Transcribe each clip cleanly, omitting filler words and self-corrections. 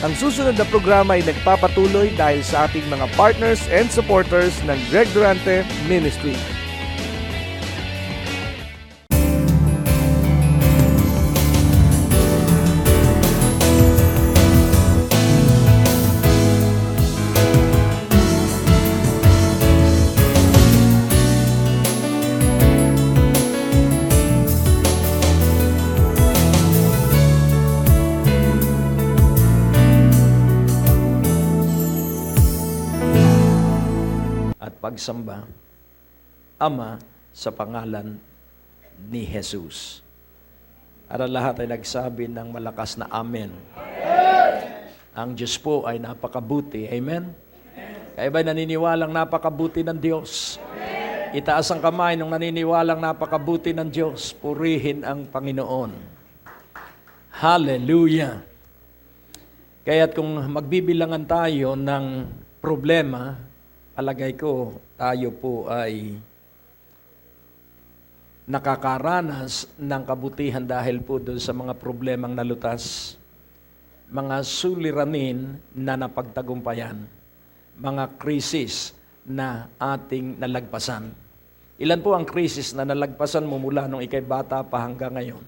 Ang susunod na programa ay nagpapatuloy dahil sa ating mga partners and supporters ng Greg Durante Ministry. Pagsamba, Ama, sa pangalan ni Jesus. At ang lahat ay nagsabi ng malakas na Amen. Ang Diyos po ay napakabuti. Amen? Kaya ba'y naniniwalang napakabuti ng Diyos? Itaas ang kamay nung naniniwalang napakabuti ng Diyos. Purihin ang Panginoon. Hallelujah! Kaya't kung magbibilangan tayo ng problema, alagay ko, tayo po ay nakakaranas ng kabutihan dahil po doon sa mga problemang nalutas, mga suliranin na napagtagumpayan, mga krisis na ating nalagpasan. Ilan po ang krisis na nalagpasan mo mula nung ikay bata pa hanggang ngayon?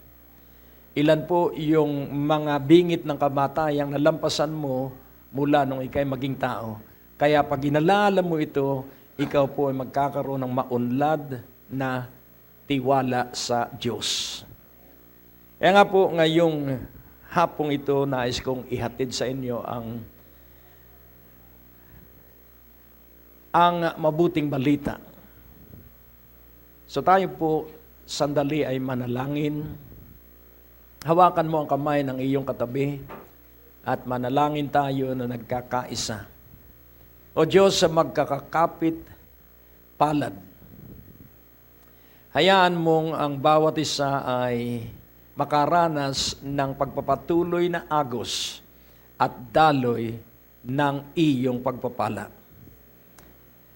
Ilan po yung mga bingit ng kamatayang nalampasan mo mula nung ikay maging tao? Kaya pag inalala mo ito, ikaw po ay magkakaroon ng maunlad na tiwala sa Diyos. Kaya nga po ngayong hapong ito, nais kong ihatid sa inyo ang mabuting balita. So tayo po sandali ay manalangin. Hawakan mo ang kamay ng iyong katabi at manalangin tayo na nagkakaisa. O Diyos, sa magkakakapit palad, hayaan mong ang bawat isa ay makaranas ng pagpapatuloy na agos at daloy ng iyong pagpapala.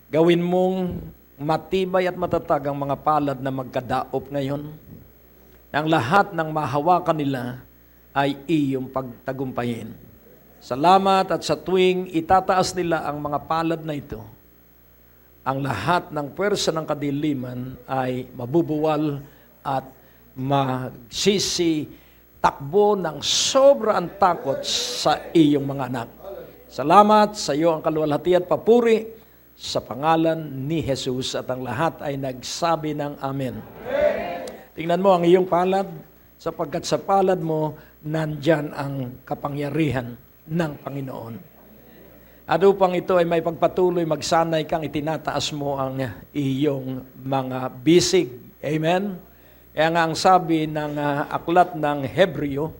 Gawin mong matibay at matatag ang mga palad na magkadaop ngayon. Ang lahat ng mahawakan nila ay iyong pagtagumpayin. Salamat at sa tuwing itataas nila ang mga palad na ito, ang lahat ng puwersa ng kadiliman ay mabubuwal at magsisitakbo ng sobrang takot sa iyong mga anak. Salamat sa iyo ang kaluwalhati at papuri sa pangalan ni Jesus at ang lahat ay nagsabi ng Amen. Tingnan mo ang iyong palad sapagkat sa palad mo nandyan ang kapangyarihan ng Panginoon. At upang ito ay may pagpatuloy, magsanay kang itinataas mo ang iyong mga bisig. Amen? Kaya nga ang sabi ng aklat ng Hebreo,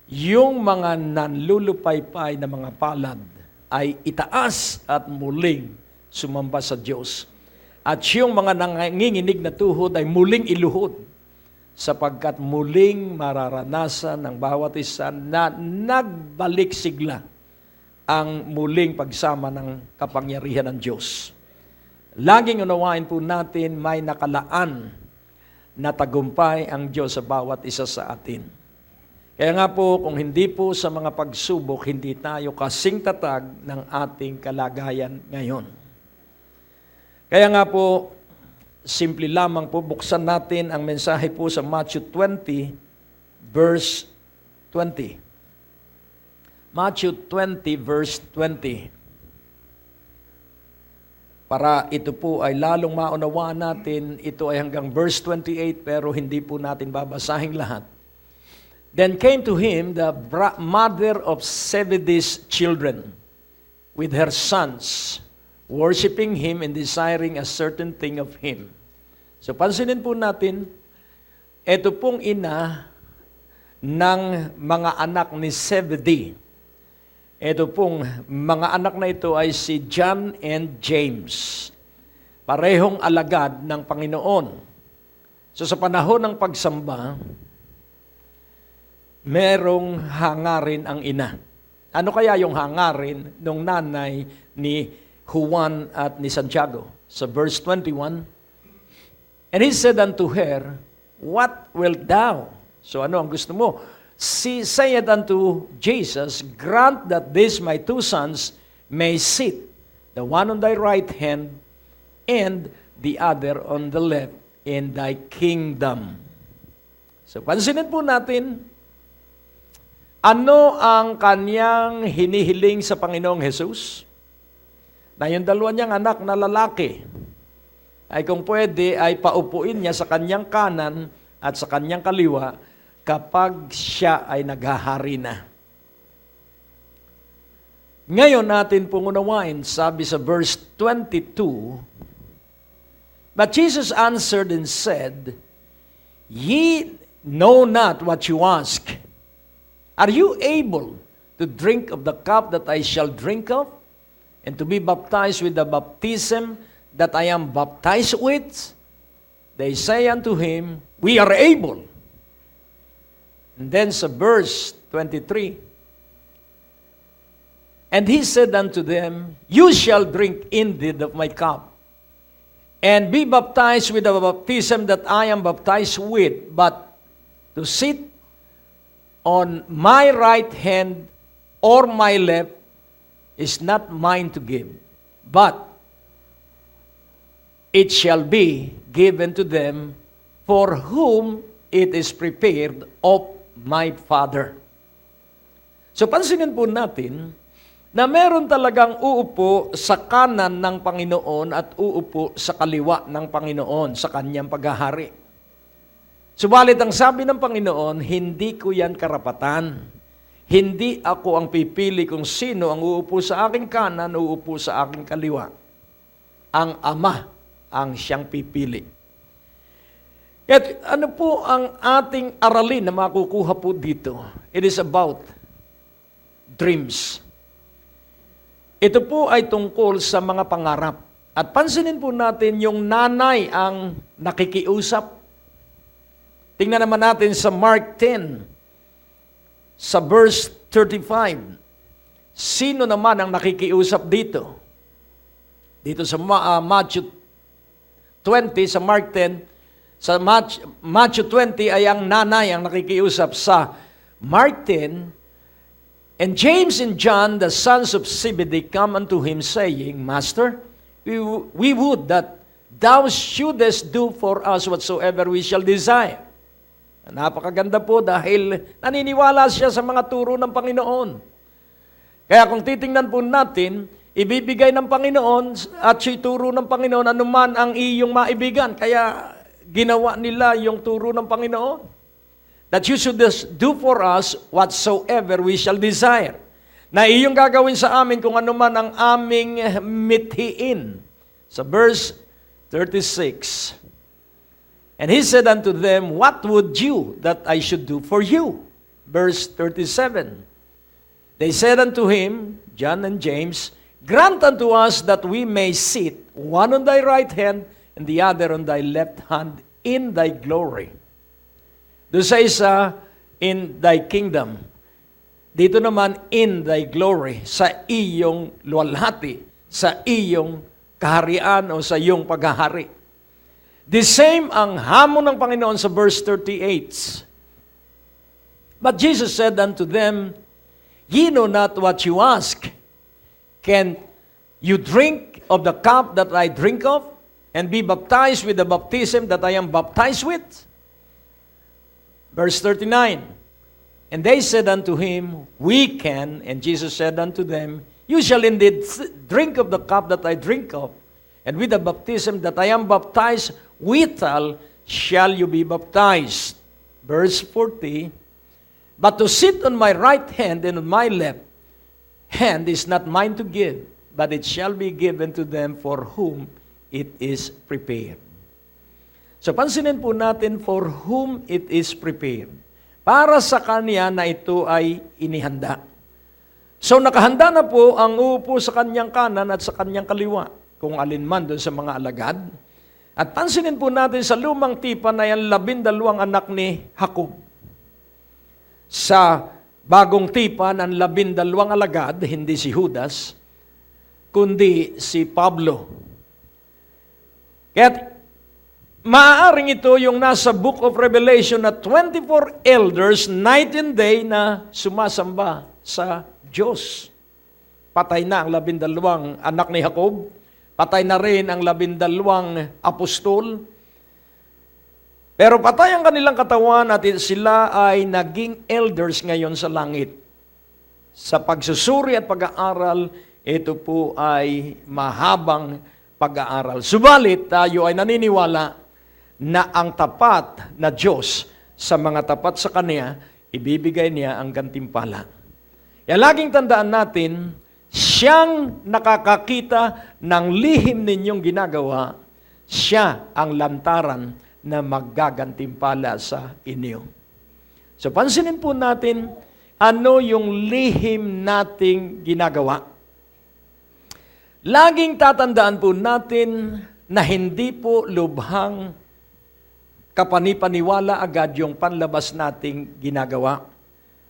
yung mga nanlulupaypay na mga palad ay itaas at muling sumamba sa Diyos. At yung mga nanginginig na tuhod ay muling iluhod, sapagkat muling mararanasan ng bawat isa na nagbalik sigla ang muling pagsama ng kapangyarihan ng Diyos. Laging unawain po natin may nakalaan na tagumpay ang Diyos sa bawat isa sa atin. Kaya nga po, kung hindi po sa mga pagsubok, hindi tayo kasing tatag ng ating kalagayan ngayon. Kaya nga po, simple lamang po, buksan natin ang mensahe po sa Matthew 20, verse 20. Matthew 20, verse 20. Para ito po ay lalong maunawaan natin, ito ay hanggang verse 28, pero hindi po natin babasahin lahat. Then came to him the mother of Zebedee's children with her sons, worshiping him and desiring a certain thing of him. So pansinin po natin, ito pong ina ng mga anak ni Zebedee. Ito pong mga anak na ito ay si John and James. Parehong alagad ng Panginoon. So sa panahon ng pagsamba, merong hangarin ang ina. Ano kaya yung hangarin ng nanay ni Juan at ni Santiago? Sa verse 21, and he said unto her, what wilt thou? So ano ang gusto mo? she said unto Jesus, Grant that these my two sons may sit, the one on thy right hand, and the other on the left, in thy kingdom. So, pansinin po natin, ano ang kanyang hinihiling sa Panginoong Jesus? Na yung dalawa niyang anak na lalaki, ay kung pwede, ay paupuin niya sa kanyang kanan at sa kanyang kaliwa kapag siya ay naghahari na. Ngayon natin pong unawain, sabi sa verse 22, But Jesus answered and said, Ye know not what you ask. Are you able to drink of the cup that I shall drink of, and to be baptized with the baptism that I am baptized with? They say unto him, We are able. And then sa verse 23, And he said unto them, You shall drink indeed of my cup, and be baptized with the baptism that I am baptized with, but to sit on my right hand or my left is not mine to give, but it shall be given to them for whom it is prepared of my Father. So pansinin po natin na meron talagang uupo sa kanan ng Panginoon at uupo sa kaliwa ng Panginoon sa kanyang paghahari. Subalit ang sabi ng Panginoon, hindi ko yan karapatan. Hindi ako ang pipili kung sino ang uupo sa aking kanan o uupo sa aking kaliwa. Ang Ama ang siyang pipili. At ano po ang ating aralin na makukuha po dito? It is about dreams. Ito po ay tungkol sa mga pangarap. At pansinin po natin yung nanay ang nakikiusap. Tingnan naman natin sa Mark 10, sa verse 35. Sino naman ang nakikiusap dito? Dito sa Matthew 20, sa Mark 10, sa Matthew 20 ay ang nanay ang nakikiusap. Sa Mark 10, And James and John, the sons of Zebedee, come unto him, saying, Master, we would that thou shouldest do for us whatsoever we shall desire. Napakaganda po dahil naniniwala siya sa mga turo ng Panginoon. Kaya kung titingnan po natin, ibibigay ng Panginoon at siya'y turo ng Panginoon anuman ang iyong maibigan. Kaya ginawa nila yung turo ng Panginoon. That you should do for us whatsoever we shall desire. Na iyong gagawin sa amin kung ano man ang aming mithiin. Sa verse 36. And he said unto them, What would you that I should do for you? Verse 37. They said unto him, John and James, Grant unto us that we may sit, one on thy right hand, and the other on thy left hand, in thy glory. Doon sa isa, in thy kingdom. Dito naman, in thy glory, sa iyong luwalhati, sa iyong kaharian o sa iyong paghahari. The same ang hamon ng Panginoon sa verse 38. But Jesus said unto them, Ye know not what you ask. Can you drink of the cup that I drink of, and be baptized with the baptism that I am baptized with? Verse 39, And they said unto him, We can. And Jesus said unto them, You shall indeed drink of the cup that I drink of, and with the baptism that I am baptized withal shall you be baptized. Verse 40, But to sit on my right hand and on my left hand is not mine to give, but it shall be given to them for whom it is prepared. So pansinin po natin, for whom it is prepared. Para sa kanya na ito ay inihanda. So nakahanda na po ang uupo sa kanyang kanan at sa kanyang kaliwa, kung alinman doon sa mga alagad. At pansinin po natin sa lumang tipan na yan 12 anak ni Jacob. Sa bagong tipan, ang 12 alagad, hindi si Judas, kundi si Pablo. Kaya Maaaring ito yung nasa Book of Revelation na 24 elders night and day na sumasamba sa Diyos. Patay na ang 12 anak ni Jacob. Patay na rin ang 12 apostol. Pero patay ang kanilang katawan at sila ay naging elders ngayon sa langit. Sa pagsusuri at pag-aaral, ito po ay mahabang pag-aaral. Subalit, tayo ay naniniwala na ang tapat na Diyos sa mga tapat sa Kanya, ibibigay niya ang gantimpala. Kaya laging tandaan natin, siyang nakakakita ng lihim ninyong ginagawa, siya ang lantaran na maggagantimpala sa inyo. So pansinin po natin, ano yung lihim nating ginagawa. Laging tatandaan po natin na hindi po lubhang kapanipaniwala agad yung panlabas nating ginagawa.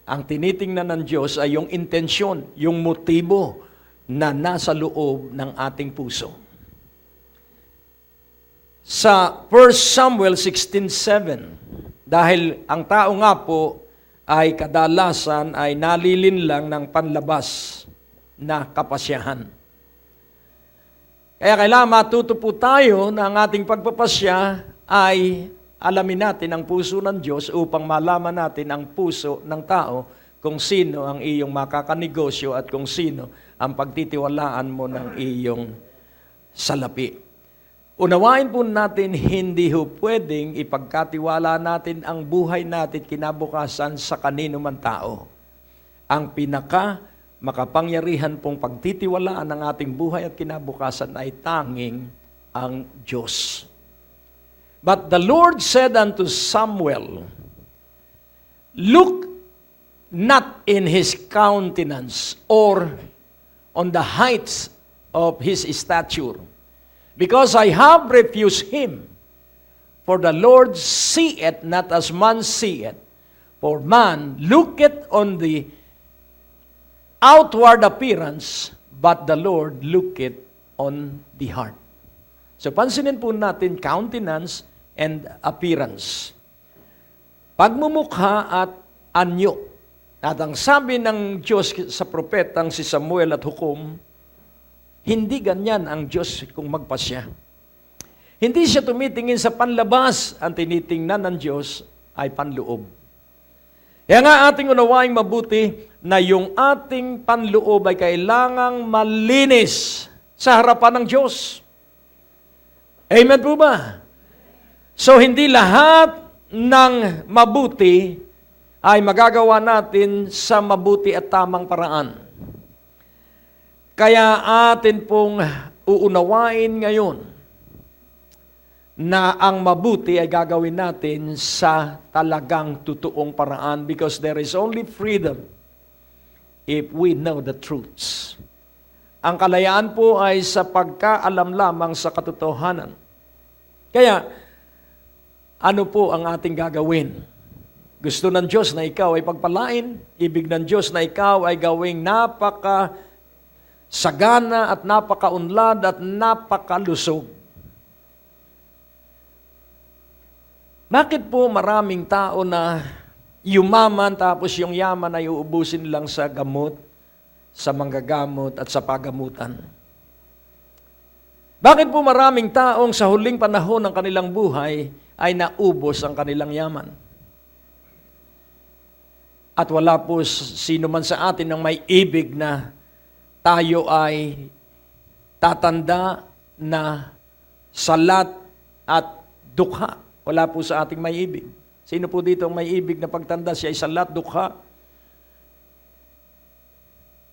Ang tinitingnan ng Diyos ay yung intensyon, yung motibo na nasa loob ng ating puso. Sa 1 Samuel 16:7, dahil ang tao nga po ay kadalasan ay nalilinlang ng panlabas na kapasyahan. Kaya kailangan matuto po tayo na ang ating pagpapasya ay alamin natin ang puso ng Diyos upang malaman natin ang puso ng tao kung sino ang iyong makakanegosyo at kung sino ang pagtitiwalaan mo ng iyong salapi. Unawain po natin, hindi ho pwedeng ipagkatiwala natin ang buhay natin kinabukasan sa kanino man tao. Ang pinaka makapangyarihan pong pagtitiwalaan ng ating buhay at kinabukasan ay tanging ang Diyos. But the Lord said unto Samuel, look not in his countenance or on the heights of his stature, because I have refused him. For the Lord seeth not as man seeth, for man looketh on the outward appearance, but the Lord looketh on the heart. So pansinin po natin countenance and appearance. Pagmumukha at anyo. At ang sabi ng Diyos sa propetang si Samuel at Hukom, hindi ganyan ang Diyos kung magpasya. Hindi siya tumitingin sa panlabas, ang tinitingnan ng Diyos ay panloob. Kaya nga ating unawaing mabuti na yung ating panloob ay kailangang malinis sa harapan ng Diyos. Amen po ba? So hindi lahat ng mabuti ay magagawa natin sa mabuti at tamang paraan. Kaya atin pong uunawain ngayon na ang mabuti ay gagawin natin sa talagang totoong paraan because there is only freedom if we know the truths. Ang kalayaan po ay sa pagkaalam lamang sa katotohanan. Kaya, ano po ang ating gagawin? Gusto ng Diyos na ikaw ay pagpalain, ibig ng Diyos na ikaw ay gawing napaka-sagana at napaka-unlad at napaka-lusog. Bakit po maraming tao na yumaman tapos yung yaman ay uubusin lang sa gamot, sa manggagamot at sa pagamutan? Bakit po maraming taong sa huling panahon ng kanilang buhay ay naubos ang kanilang yaman? At wala po sino man sa atin ang may ibig na tayo ay tatanda na salat at dukha. Wala po sa ating may ibig. Sino po dito ang may ibig na pagtanda siya ay salat, dukha?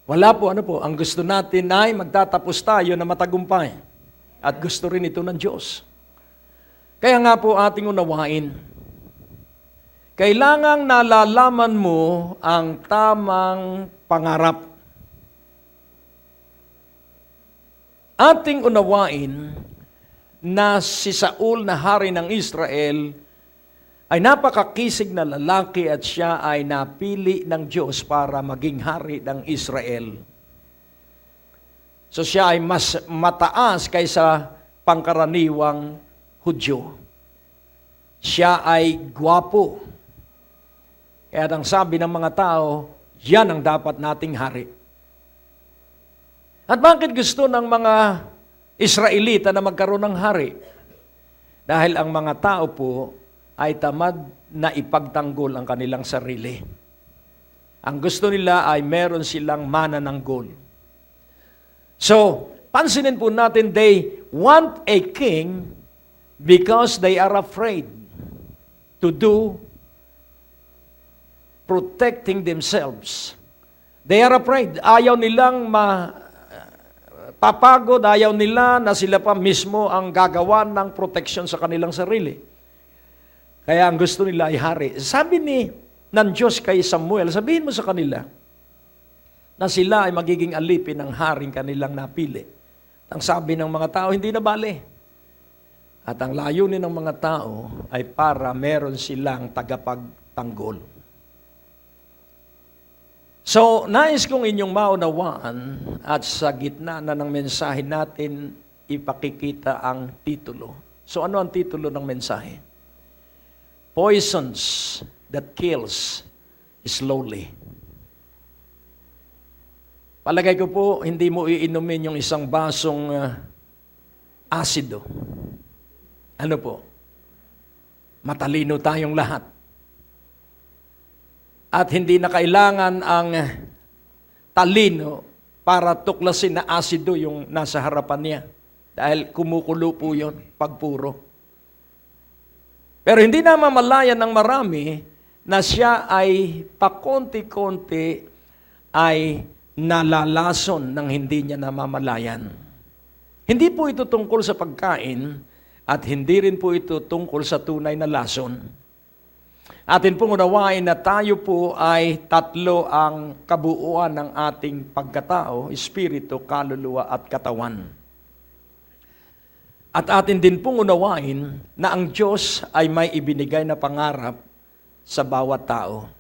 Wala po, ano po. Ang gusto natin ay magtatapos tayo na matagumpay. At gusto rin ito ng Diyos. Kaya nga po ating unawain, kailangang nalalaman mo ang tamang pangarap. Ating unawain na si Saul na hari ng Israel ay napakakisig na lalaki at siya ay napili ng Diyos para maging hari ng Israel. So siya ay mas mataas kaysa pangkaraniwang Hudyo. siya ay gwapo. Kaya ang sabi ng mga tao, yan ang dapat nating hari. At bakit gusto ng mga Israelita na magkaroon ng hari? Dahil ang mga tao po ay tamad na ipagtanggol ang kanilang sarili. Ang gusto nila ay meron silang mana ng gold. So, pansinin po natin, they want a king because they are afraid to do protecting themselves. They are afraid. Ayaw nilang papagod, ayaw nila na sila pa mismo ang gagawa ng protection sa kanilang sarili. Kaya ang gusto nila ay hari. Sabi ng Diyos kay Samuel, sabihin mo sa kanila na sila ay magiging alipin ng haring kanilang napili. Ang sabi ng mga tao, hindi na bale. At ang layunin ng mga tao ay para meron silang tagapagtanggol. So, nais kong inyong maunawaan at sa gitna na ng mensahe natin, ipakikita ang titulo. So, ano ang titulo ng mensahe? Poisons that kills slowly. Palagay ko po, hindi mo iinumin yung isang basong asido. Ano po? Matalino tayong lahat. At hindi na kailangan ang talino para tuklasin na asido yung nasa harapan niya. Dahil kumukulo po yun, pagpuro. Pero hindi na mamalayan ng marami na siya ay pakonti-konti ay nalalason ng hindi niya namamalayan. Hindi po ito tungkol sa pagkain at hindi rin po ito tungkol sa tunay na lason. Atin pong unawain na tayo po ay tatlo ang kabuuan ng ating pagkatao, espiritu, kaluluwa at katawan. At atin din pong unawain na ang Diyos ay may ibinigay na pangarap sa bawat tao.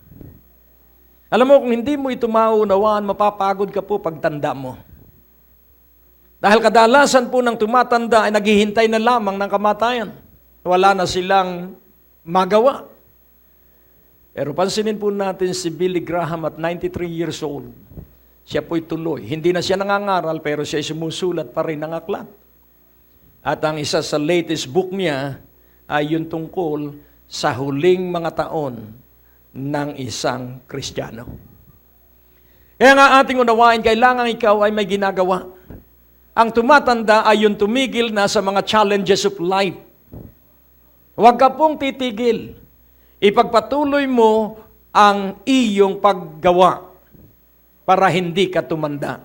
Alam mo, kung hindi mo ito maunawaan, mapapagod ka po pagtanda mo. Dahil kadalasan po ng tumatanda ay naghihintay na lamang ng kamatayan. Wala na silang magawa. Pero pansinin po natin si Billy Graham at 93 years old. Siya po'y tuloy. Hindi na siya nangangaral pero siya sumusulat pa rin ng aklat. At ang isa sa latest book niya ay yung tungkol sa huling mga taon ng isang Kristiyano. Kaya nga ating unawain, kailangan ikaw ay may ginagawa. Ang tumatanda ay yung tumigil na sa mga challenges of life. Huwag ka pong titigil. Ipagpatuloy mo ang iyong paggawa para hindi ka tumanda.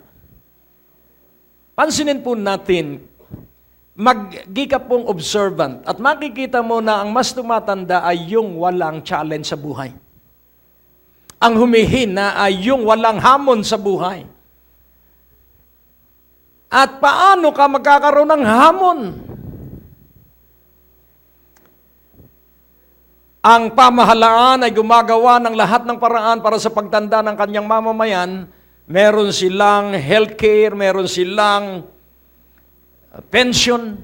Pansinin po natin, maggi ka pong observant at makikita mo na ang mas tumatanda ay yung walang challenge sa buhay. Ang humihina ay yung walang hamon sa buhay. At paano ka magkakaroon ng hamon? Ang pamahalaan ay gumagawa ng lahat ng paraan para sa pagtanda ng kanyang mamamayan. Meron silang healthcare, meron silang pension.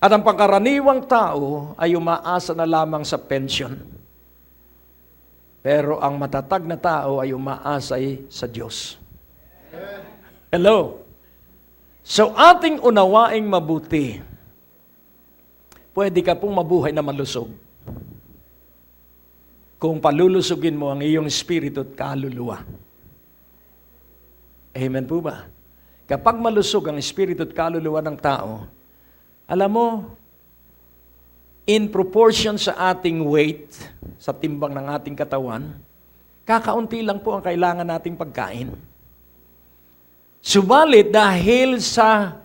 At ang pangkaraniwang tao ay umaasa na lamang sa pension. Pero ang matatag na tao ay umaasa sa Diyos. Hello? So ating unawaing mabuti. Pwede ka pong mabuhay na malusog kung palulusugin mo ang iyong espiritu at kaluluwa. Amen po ba? Kapag malusog ang espiritu at kaluluwa ng tao, alam mo, in proportion sa ating weight, sa timbang ng ating katawan, kakaunti lang po ang kailangan nating pagkain. Subalit dahil sa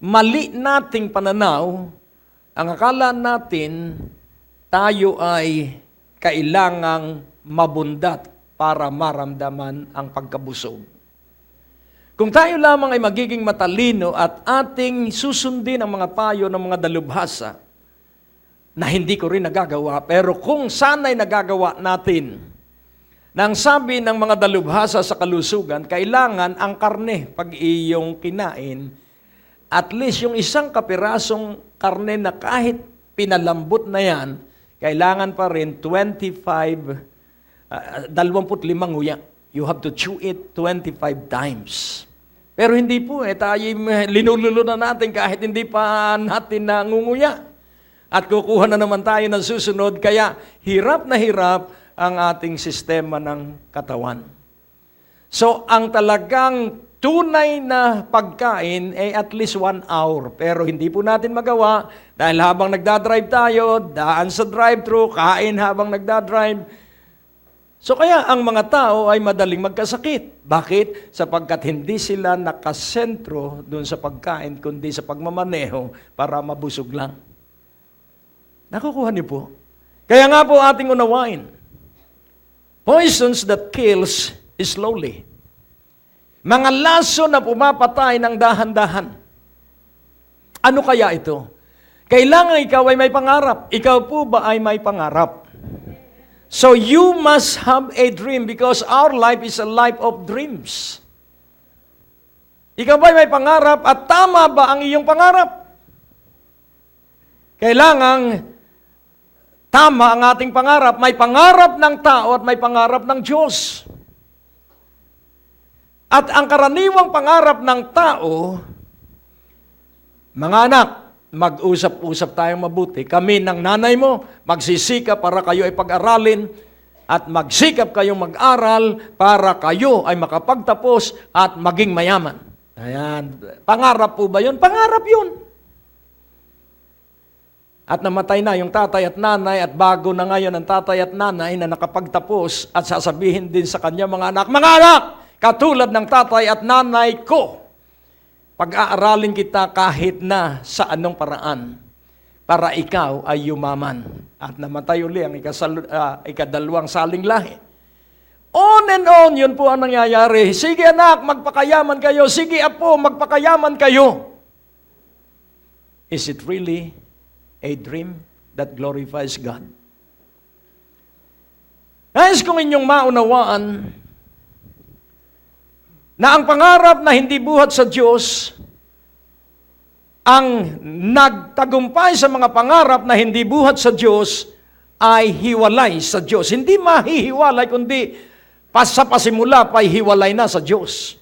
mali nating pananaw, ang akala natin tayo ay kailangang mabundat para maramdaman ang pagkabusog. Kung tayo lamang ay magiging matalino at ating susundin ang mga payo ng mga dalubhasa na hindi ko rin nagagawa, pero kung sana'y nagagawa natin, nang sabi ng mga dalubhasa sa kalusugan, kailangan ang karne, pag iyong kinain, at least yung isang kapirasong karne na kahit pinalambot na yan, kailangan pa rin 25 nguya. You have to chew it 25 times. Pero hindi po tayo linululo na natin kahit hindi pa natin nangunguya. At kukuha na naman tayo ng susunod, kaya hirap na hirap ang ating sistema ng katawan. So, ang talagang tunay na pagkain ay at least 1 hour. Pero hindi po natin magawa dahil habang nagdadrive tayo, daan sa drive-thru, kain habang nagdadrive. So kaya ang mga tao ay madaling magkasakit. Bakit? Sapagkat hindi sila nakasentro doon sa pagkain, kundi sa pagmamaneho para mabusog lang. Nakukuha niyo po? Kaya nga po ating unawain. Poisons that kills slowly. Mga laso na pumapatay ng dahan-dahan. Ano kaya ito? Kailangan ikaw ay may pangarap. Ikaw po ba ay may pangarap? So you must have a dream because our life is a life of dreams. Ikaw ba ay may pangarap at tama ba ang iyong pangarap? Kailangan tama ang ating pangarap. May pangarap ng tao at may pangarap ng Diyos. At ang karaniwang pangarap ng tao, mga anak, mag-usap-usap tayong mabuti. Kami ng nanay mo, magsisikap para kayo ay pag-aralin at magsikap kayong mag-aral para kayo ay makapagtapos at maging mayaman. Ayan. Pangarap po ba yun? Pangarap yun. At namatay na yung tatay at nanay at bago na ngayon ang tatay at nanay na nakapagtapos at sasabihin din sa kanya mga anak, katulad ng tatay at nanay ko, pag-aaralin kita kahit na sa anong paraan para ikaw ay yumaman. At namatay uli ang ikadalawang saling lahi. On and on, yun po ang nangyayari. Sige anak, magpakayaman kayo. Sige apo, magpakayaman kayo. Is it really a dream that glorifies God? Nais kong inyong maunawaan na ang pangarap na hindi buhat sa Diyos, ang nagtagumpay sa mga pangarap na hindi buhat sa Diyos, ay hiwalay sa Diyos. Hindi mahihiwalay, kundi sa pasimula pa'y hiwalay na sa Diyos.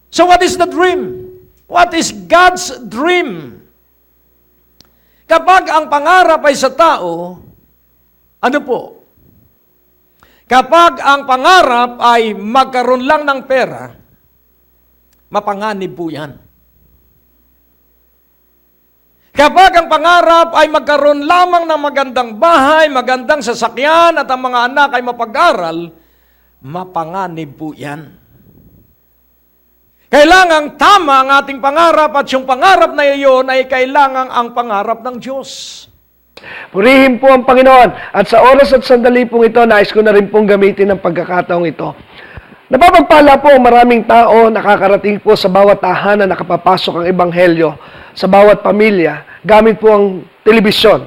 So what is the dream? What is God's dream? Kapag ang pangarap ay sa tao, ano po? Kapag ang pangarap ay magkaroon lang ng pera, mapanganib po yan. Kapag ang pangarap ay magkaroon lamang ng magandang bahay, magandang sasakyan, at ang mga anak ay mapag-aral, mapanganib po yan. Kailangang tama ang ating pangarap at yung pangarap na iyon ay kailangang ang pangarap ng Diyos. Purihin po ang Panginoon. At sa oras at sandali pong ito, nais ko na rin pong gamitin ang pagkakataong ito. Napapagpala po ang maraming tao, nakakarating po sa bawat tahanan, nakapapasok ang Ebanghelyo, sa bawat pamilya, gamit po ang telebisyon.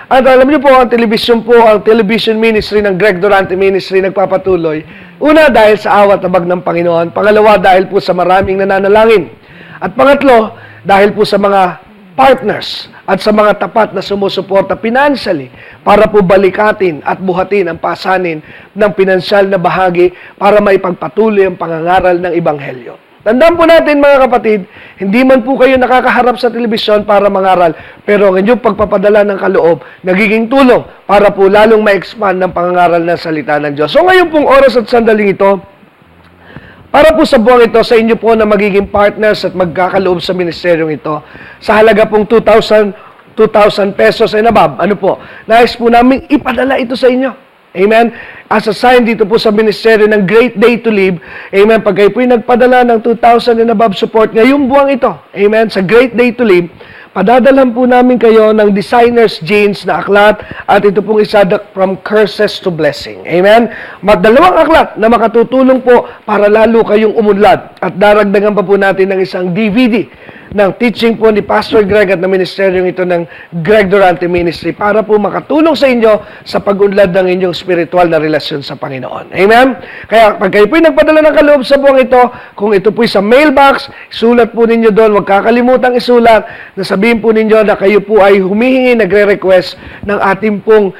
At alam niyo po, ang television ministry ng Greg Durante Ministry nagpapatuloy. Una, dahil sa awat abag ng Panginoon. Pangalawa, dahil po sa maraming nananalangin. At pangatlo, dahil po sa mga partners at sa mga tapat na sumusuporta financially para po balikatin at buhatin ang pasanin ng pinansyal na bahagi para maipagpatuloy ang pangangaral ng Ebanghelyo. Tandaan po natin mga kapatid, hindi man po kayo nakakaharap sa telebisyon para mangaral, pero ang inyong pagpapadala ng kaloob, nagiging tulong para po lalong ma-expand ng pangangaral ng salita ng Diyos. So ngayon pong oras at sandaling ito, para po sa buwang ito, sa inyo po na magiging partners at magkakaloob sa ministeryong ito, sa halaga pong 2,000 pesos and above, ano po, nais po namin ipadala ito sa inyo. Amen? As a sign dito po sa ministeryo ng Great Day to Live, amen, pag kayo po nagpadala ng 2,000 and above support ngayong buwang ito, amen, sa Great Day to Live, padadalan po namin kayo ng designer's jeans na aklat at ito pong isa from curses to blessing. Amen? Dalawang aklat na makatutulong po para lalo kayong umunlad at daragdagan pa po natin ng isang DVD ng teaching po ni Pastor Greg at ng ministeryong ito ng Greg Durante Ministry para po makatulong sa inyo sa pag-unlad ng inyong spiritual na relasyon sa Panginoon. Amen? Kaya pag kayo po'y nagpadala ng kaloob sa buwang ito, kung ito po'y sa mailbox, sulat po ninyo doon, huwag kakalimutang isulat, na sabihin po ninyo na kayo po ay humihingi, nagre-request ng ating pong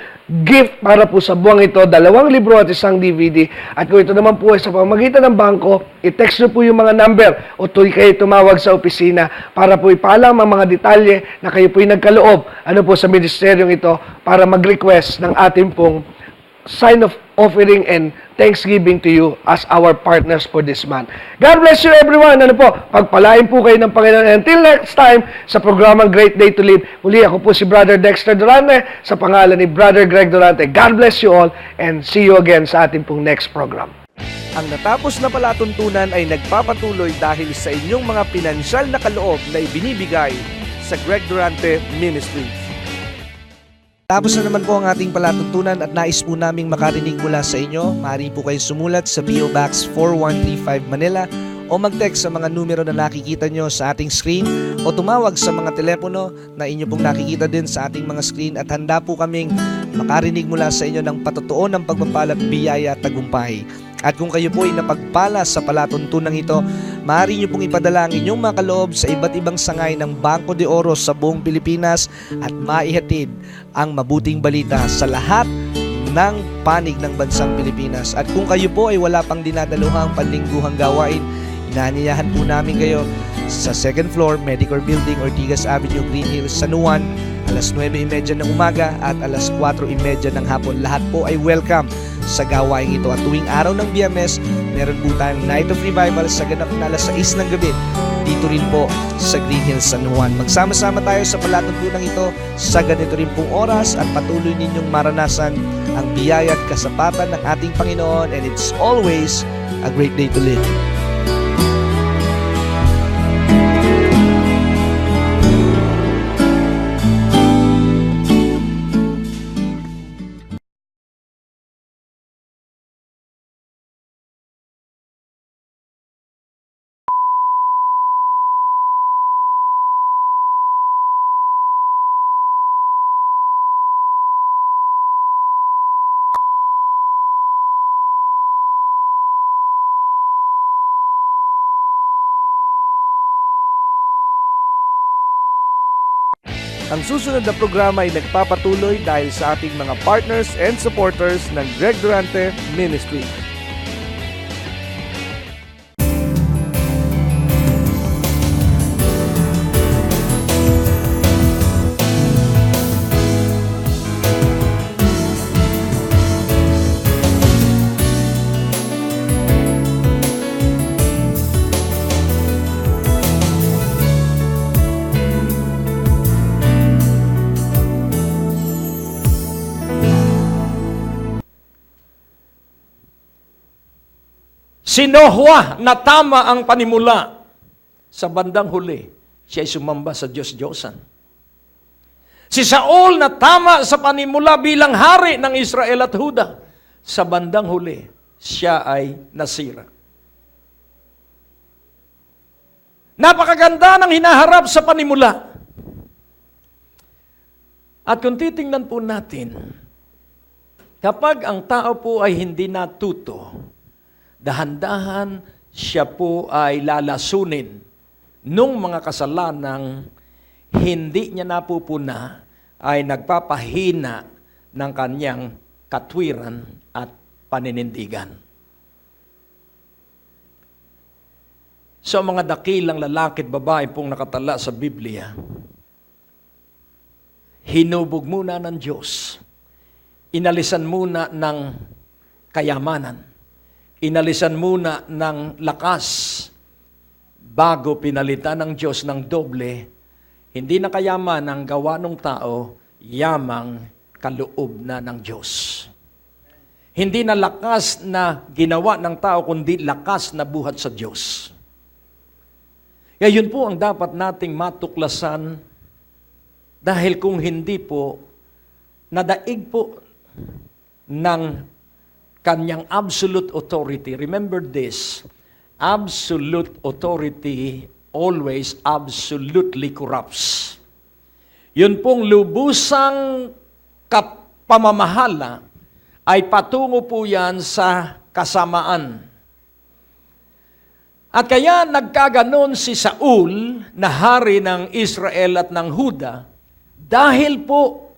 gift para po sa buwang ito, 2 libro at 1 DVD. At kung ito naman po ay sa pamamagitan ng bangko, i-text nyo po yung mga number o kayo tumawag sa opisina para po ipaalam ang mga detalye na kayo po ay nagkaloob sa ministeryong ito para mag-request ng ating pong sign of offering and thanksgiving to you as our partners for this month. God bless you everyone. Pagpalain po kayo ng Panginoon. Until next time, sa programang Great Day to Live, muli ako po si Brother Dexter Durante sa pangalan ni Brother Greg Durante. God bless you all and see you again sa ating pong next program. Ang natapos na palatuntunan ay nagpapatuloy dahil sa inyong mga pinansyal na kaloob na ibinibigay sa Greg Durante Ministries. Tapos na naman po ang ating palatuntunan at nais po naming makarinig mula sa inyo. Maaari po kayong sumulat sa PO Box 4135 Manila o mag-text sa mga numero na nakikita nyo sa ating screen o tumawag sa mga telepono na inyo pong nakikita din sa ating mga screen at handa po kaming makarinig mula sa inyo ng patotoo ng pagpapala at biyaya at tagumpay. At kung kayo po ay napagpala sa palatuntunan ito, maaari nyo pong ipadala ang inyong mga kaloob sa iba't ibang sangay ng Bangko de Oro sa buong Pilipinas at maihatid ang mabuting balita sa lahat ng panig ng bansang Pilipinas. At kung kayo po ay wala pang dinadaluhang panlingguhang gawain, inaanyayahan po namin kayo sa 2nd floor, Medicor Building, Ortigas Avenue, Green Hills, San Juan, alas 9:30 ng umaga at alas 4:30 ng hapon. Lahat po ay welcome sa gawain ito. At tuwing araw ng Biyernes, meron po tayong Night of Revival sa ganap na alas 6 ng gabi. Dito rin po sa Green Hills, San Juan. Magsama-sama tayo sa palatuntunan ito sa ganito rin pong oras at patuloy ninyong maranasan ang biyaya at kasapatan ng ating Panginoon, and it's always a great day to live. Ang susunod na programa ay nagpapatuloy dahil sa ating mga partners and supporters ng Greg Durante Ministry. Si Noah na tama ang panimula sa bandang huli, siya ay sumamba sa Diyos-Diyosan. Si Saul na tama sa panimula bilang hari ng Israel at Huda, sa bandang huli, siya ay nasira. Napakaganda ng hinaharap sa panimula. At kung titingnan po natin, kapag ang tao po ay hindi natuto, dahan-dahan siya po ay lalasunin nung mga kasalanang hindi niya napupuna ay nagpapahina ng kanyang katwiran at paninindigan. So mga dakilang lalaki at babae pong nakatala sa Biblia, hinubog muna ng Diyos, inalisan muna ng kayamanan, inalisan muna ng lakas bago pinalitan ng Diyos ng doble. Hindi na kayaman ang gawa ng tao, yamang kaloob na ng Diyos. Hindi na lakas na ginawa ng tao, kundi lakas na buhat sa Diyos. Kaya yun po ang dapat nating matuklasan, dahil kung hindi po, nadaig po ng kanyang absolute authority. Remember this, absolute authority always absolutely corrupts. Yun pong lubusang pamamahala ay patungo po yan sa kasamaan. At kaya nagkaganon si Saul na hari ng Israel at ng Huda dahil po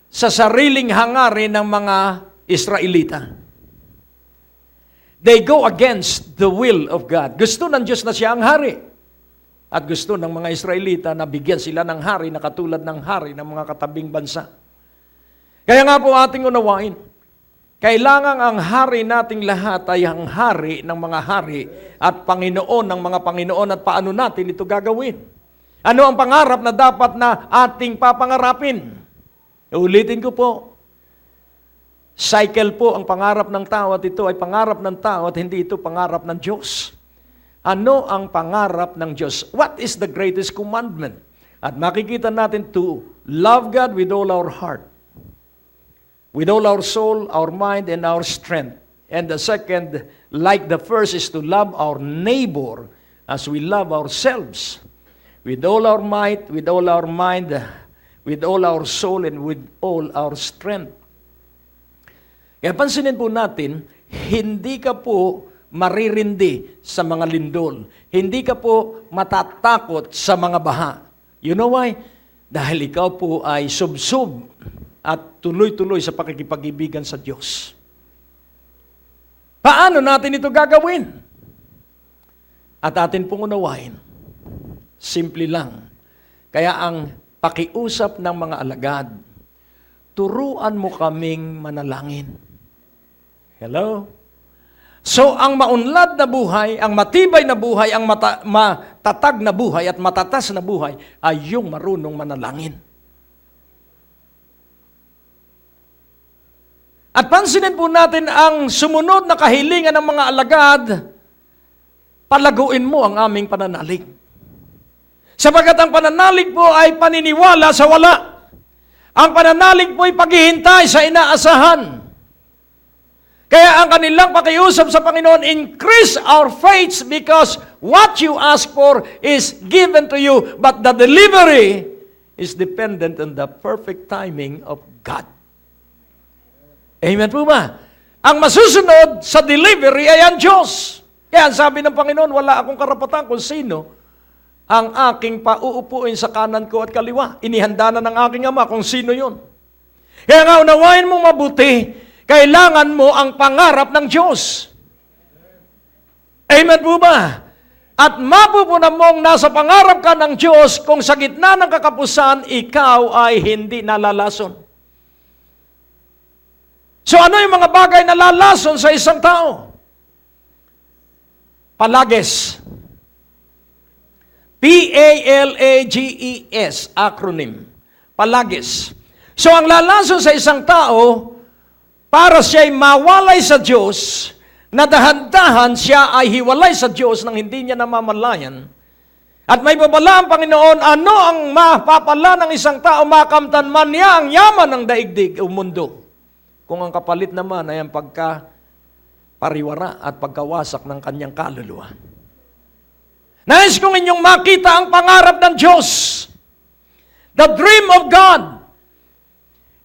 sa sariling hangarin ng mga Israelita. They go against the will of God. Gusto ng Diyos na siya ang hari. At gusto ng mga Israelita na bigyan sila ng hari na katulad ng hari ng mga katabing bansa. Kaya nga po ating unawain, kailangan ang hari nating lahat ay ang hari ng mga hari at Panginoon ng mga Panginoon at paano natin ito gagawin? Ano ang pangarap na dapat na ating papangarapin? Ulitin ko po, cycle po ang pangarap ng tao at ito ay pangarap ng tao at hindi ito pangarap ng Diyos. Ano ang pangarap ng Diyos? What is the greatest commandment? At makikita natin to love God with all our heart, with all our soul, our mind, and our strength. And the second, like the first, is to love our neighbor as we love ourselves. With all our might, with all our mind, with all our soul, and with all our strength. Kaya pansinin po natin, hindi ka po maririndi sa mga lindol. Hindi ka po matatakot sa mga baha. You know why? Dahil ikaw po ay subsub at tuloy-tuloy sa pakikipag-ibigan sa Diyos. Paano natin ito gagawin? At atin pong unawain. Simple lang. Kaya ang pakiusap ng mga alagad, turuan mo kaming manalangin. Hello? So, ang maunlad na buhay, ang matibay na buhay, ang matatag na buhay at matatas na buhay ay yung marunong manalangin. At pansinin po natin ang sumunod na kahilingan ng mga alagad, palaguin mo ang aming pananalig. Sapagat ang pananalig po ay paniniwala sa wala. Ang pananalig po ay paghihintay sa inaasahan. Kaya ang kanilang pakiusap sa Panginoon, increase our faith because what you ask for is given to you, but the delivery is dependent on the perfect timing of God. Amen po ba? Ang masusunod sa delivery ay ang Diyos. Kaya sabi ng Panginoon, wala akong karapatan kung sino ang aking pauupuin sa kanan ko at kaliwa. Inihanda na ng aking Ama kung sino yun. Kaya nga unawain mong mabuti, kailangan mo ang pangarap ng Diyos. Amen po ba? At mapupunan mong nasa pangarap ka ng Diyos kung sa gitna ng kakapusan, ikaw ay hindi nalalason. So ano yung mga bagay na lalason sa isang tao? Palages. P-A-L-A-G-E-S, acronym. Palages. So ang lalason sa isang tao, para siya'y mawalay sa Diyos, na dahan-dahan siya ay hiwalay sa Diyos nang hindi niya namamalayan. At may babala ang Panginoon, ano ang mapapala ng isang tao, makamtan man niya ang yaman ng daigdig o mundo. Kung ang kapalit naman ay ang pagkapariwara at pagkawasak ng kanyang kaluluwa. Nais kong inyong makita ang pangarap ng Diyos. The dream of God.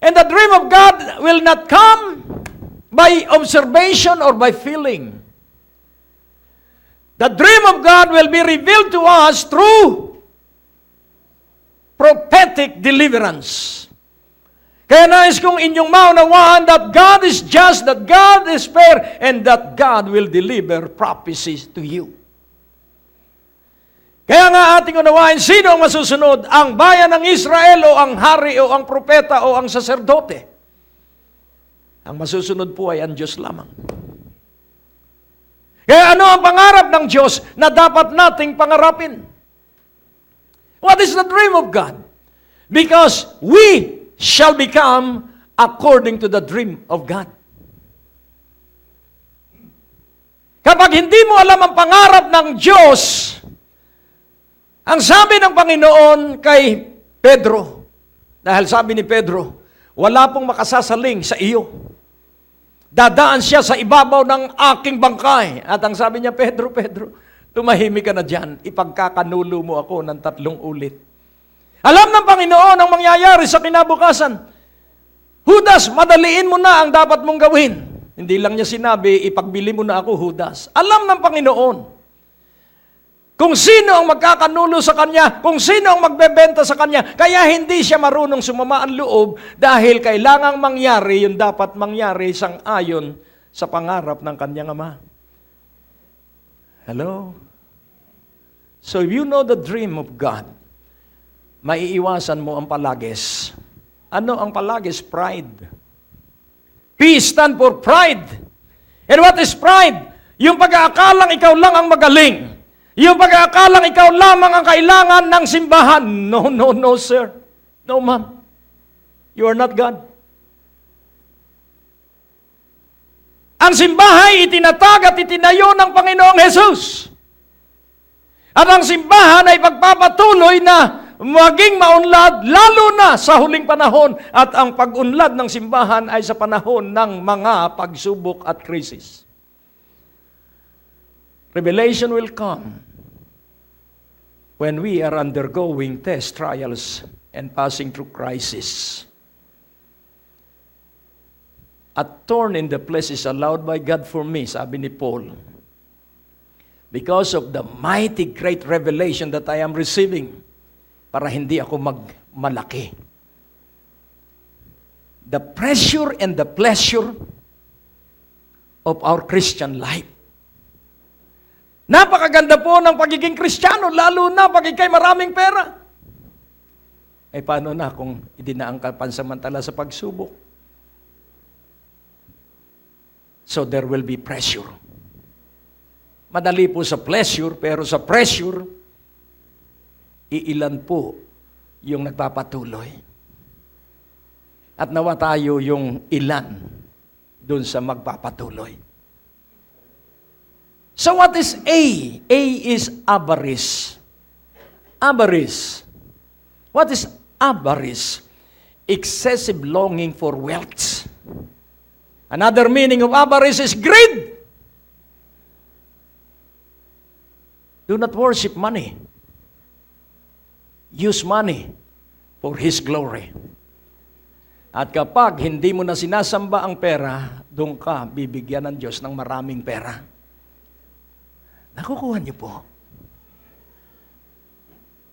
And the dream of God will not come by observation or by feeling. The dream of God will be revealed to us through prophetic deliverance. Kaya nais kong inyong maunawaan that God is just, that God is fair, and that God will deliver prophecies to you. Kaya nga ating unawain, sino ang masusunod? Ang bayan ng Israel o ang hari o ang propeta o ang saserdote? Ang masusunod po ay ang Diyos lamang. Kaya ano ang pangarap ng Diyos na dapat nating pangarapin? What is the dream of God? Because we shall become according to the dream of God. Kapag hindi mo alam ang pangarap ng Diyos, ang sabi ng Panginoon kay Pedro, dahil sabi ni Pedro, wala pong makasasaling sa iyo. Dadaan siya sa ibabaw ng aking bangkay. At ang sabi niya, Pedro, Tumahimik ka na dyan. Ipagkakanulo mo ako ng 3 ulit. Alam ng Panginoon ang mangyayari sa kinabukasan. Judas, madaliin mo na ang dapat mong gawin. Hindi lang niya sinabi, ipagbili mo na ako, Judas. Alam ng Panginoon kung sino ang magkakanulo sa Kanya, kung sino ang magbebenta sa Kanya. Kaya hindi siya marunong sumama ang loob dahil kailangang mangyari yung dapat mangyari sang-ayon sa pangarap ng Kanyang Ama. Hello? So if you know the dream of God, maiiwasan mo ang palagis. Ano ang palagis? Pride. P stand for pride. And what is pride? Yung pag-aakalang ikaw lang ang magaling. Yung pag-aakalang ikaw lamang ang kailangan ng simbahan. No, no, no, sir. No, ma'am. You are not God. Ang simbahan itinatag at itinayo ng Panginoong Jesus. At ang simbahan ay pagpapatuloy na maging maunlad, lalo na sa huling panahon. At ang pag-unlad ng simbahan ay sa panahon ng mga pagsubok at krisis. Revelation will come when we are undergoing tests, trials, and passing through crisis. A thorn in the flesh is allowed by God for me, sabi ni Paul. Because of the mighty great revelation that I am receiving, para hindi ako magmalaki. The pressure and the pleasure of our Christian life. Napakaganda po ng pagiging Kristiyano, lalo na pag ikay maraming pera. Eh paano na kung idinaan ka pansamantala sa pagsubok? So there will be pressure. Madali po sa pleasure, pero sa pressure, iilan po yung nagpapatuloy. At nawa tayo yung ilan dun sa magpapatuloy. So what is A? A is avarice. Avarice. What is avarice? Excessive longing for wealth. Another meaning of avarice is greed. Do not worship money. Use money for His glory. At kapag hindi mo na sinasamba ang pera, doon ka bibigyan ng Diyos ng maraming pera. Nakukuha niyo po.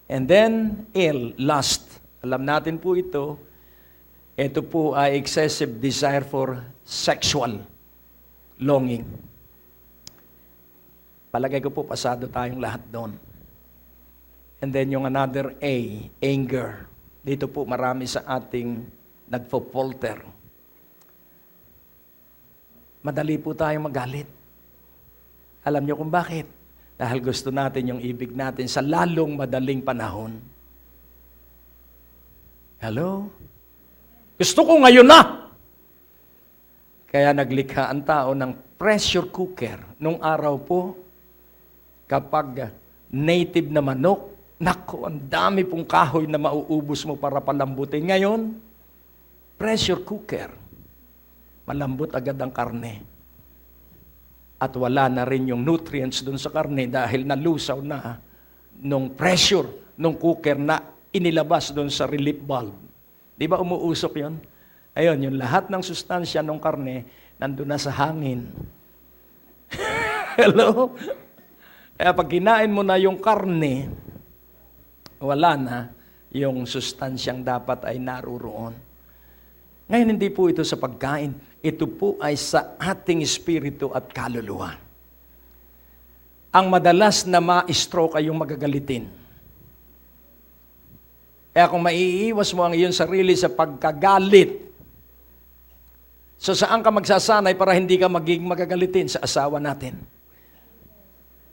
And then, L, lust. Alam natin po ito. Ito po ay excessive desire for sexual longing. Palagay ko po, pasado tayong lahat doon. And then yung another A, anger. Dito po marami sa ating nagpo-polter. Madali po tayong magalit. Alam niyo kung bakit? Dahil gusto natin yung ibig natin sa lalong madaling panahon. Hello? Gusto ko ngayon na! Kaya naglikha ang tao ng pressure cooker. Nung araw po, kapag native na manok, naku, ang dami pong kahoy na mauubos mo para palambutin. Ngayon, pressure cooker. Malambot agad ang karne. At wala na rin yung nutrients dun sa karne dahil nalusaw na nung pressure, nung cooker na inilabas dun sa relief valve. Di ba umuusok yun? Ayun, yung lahat ng sustansya ng karne, nandun na sa hangin. Hello? Kaya pag kinain mo na yung karne, wala na yung sustansyang dapat ay naruroon. Ngayon, hindi po ito sa pagkain. Ito po ay sa ating espiritu at kaluluwa. Ang madalas na ma-stroke ay yung magagalitin. Kaya kung maiiwas mo ang iyong sarili sa pagkagalit, so saan ka magsasanay para hindi ka maging magagalitin? Sa asawa natin.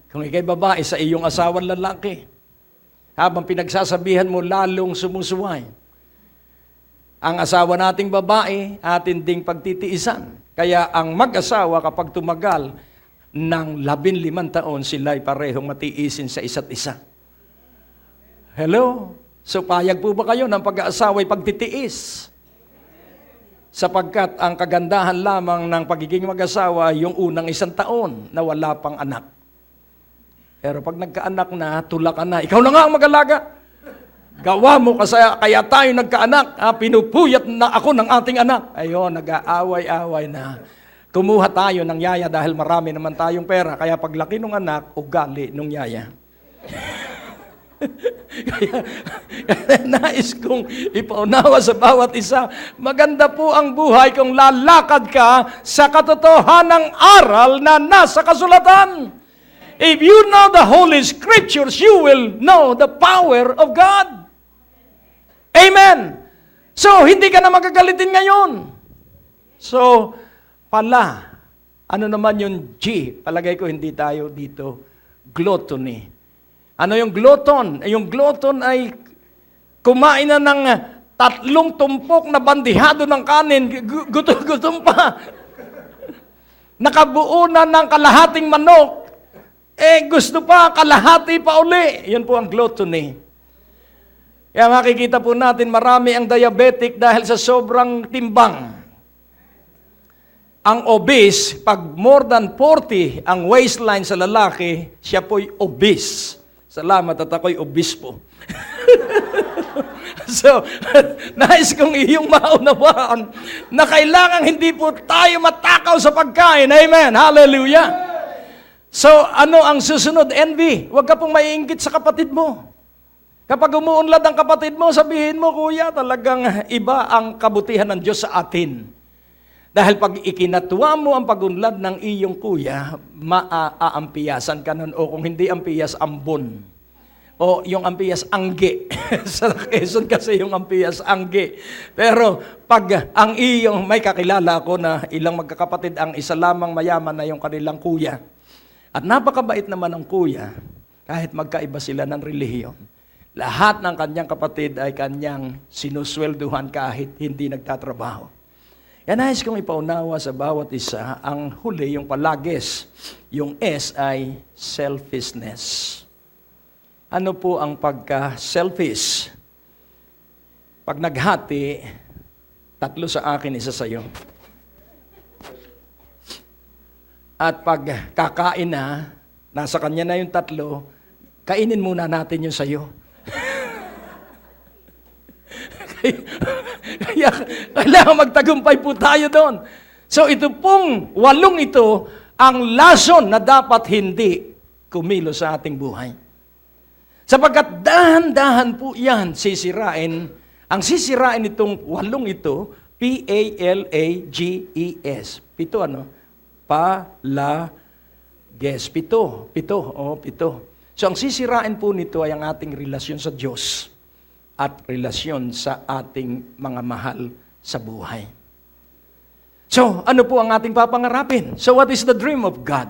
Kung ikay babae, sa iyong asawang lalaki. Habang pinagsasabihan mo, lalong sumusuway. Ang asawa nating babae, atin ding pagtitiisan. Kaya ang mag-asawa kapag tumagal ng 15 taon, sila'y parehong matiisin sa isa't isa. Hello? So payag po ba kayo ng pag-aasawa'y pagtitiis? Sapagkat ang kagandahan lamang ng pagiging mag-asawa, yung unang 1 taon na wala pang anak. Pero pag nagkaanak na, tulak ka na, ikaw na nga ang mag-alaga. Gawa mo kasi kaya tayo nagkaanak. Pinupuyat na ako ng ating anak. Ayun, nag-aaway-away na. Kumuha tayo ng yaya dahil marami naman tayong pera. Kaya paglaki ng anak, ugali ng yaya. Kaya nais kong ipaunawa sa bawat isa, maganda po ang buhay kung lalakad ka sa katotohanang aral na nasa kasulatan. If you know the Holy Scriptures, you will know the power of God. Amen! So, hindi ka na magagalitin ngayon. So, ano naman yung G? Palagay ko hindi tayo dito. Gluttony. Ano yung glutton? Yung glutton ay kumain na ng 3 tumpok na bandihado ng kanin. Gutom pa. Nakabuo na ng kalahating manok. Gusto pa, kalahati pa uli. Yun po ang gluttony. Kaya makikita po natin, marami ang diabetic dahil sa sobrang timbang. Ang obese, pag more than 40 ang waistline sa lalaki, siya po'y obese. Salamat at ako'y obispo. So, nais kong iyong maunawaan na kailangan hindi po tayo matakaw sa pagkain. Amen. Hallelujah. So, ano ang susunod? Envy. Huwag ka pong maiinggit sa kapatid mo. Kapag umuunlad ang kapatid mo, sabihin mo, kuya, talagang iba ang kabutihan ng Diyos sa atin. Dahil pag ikinatuwa mo ang pagunlad ng iyong kuya, maaampiyasan ka nun. O kung hindi ampiyas, ambon. O yung ampiyas, angge. Sa Quezon kasi yung ampiyas, angge. Pero pag ang iyong, may kakilala ako na ilang magkakapatid, ang isa lamang mayaman na yung kanilang kuya. At napakabait naman ang kuya, kahit magkaiba sila ng relihiyon. Lahat ng kanyang kapatid ay kanyang sinuswelduhan kahit hindi nagtatrabaho. Yan nais kong ipaunawa sa bawat isa, ang huli, yung palagis. Yung S ay selfishness. Ano po ang pagka-selfish? Pag naghati, 3 sa akin, 1 sa iyo. At pag kakain na, nasa kanya na yung 3, kainin muna natin yung sa iyo. Kaya kailangan magtagumpay po tayo doon. So ito pong 8 ito, ang lason na dapat hindi kumilos sa ating buhay. Sapagkat dahan-dahan po yan sisirain. Ang sisirain itong 8 ito, P-A-L-A-G-E-S. 7 ano? Palages. 7. 7. So ang sisirain po nito ay ang ating relasyon sa Diyos at relasyon sa ating mga mahal sa buhay. So, ano po ang ating papangarapin? So, what is the dream of God?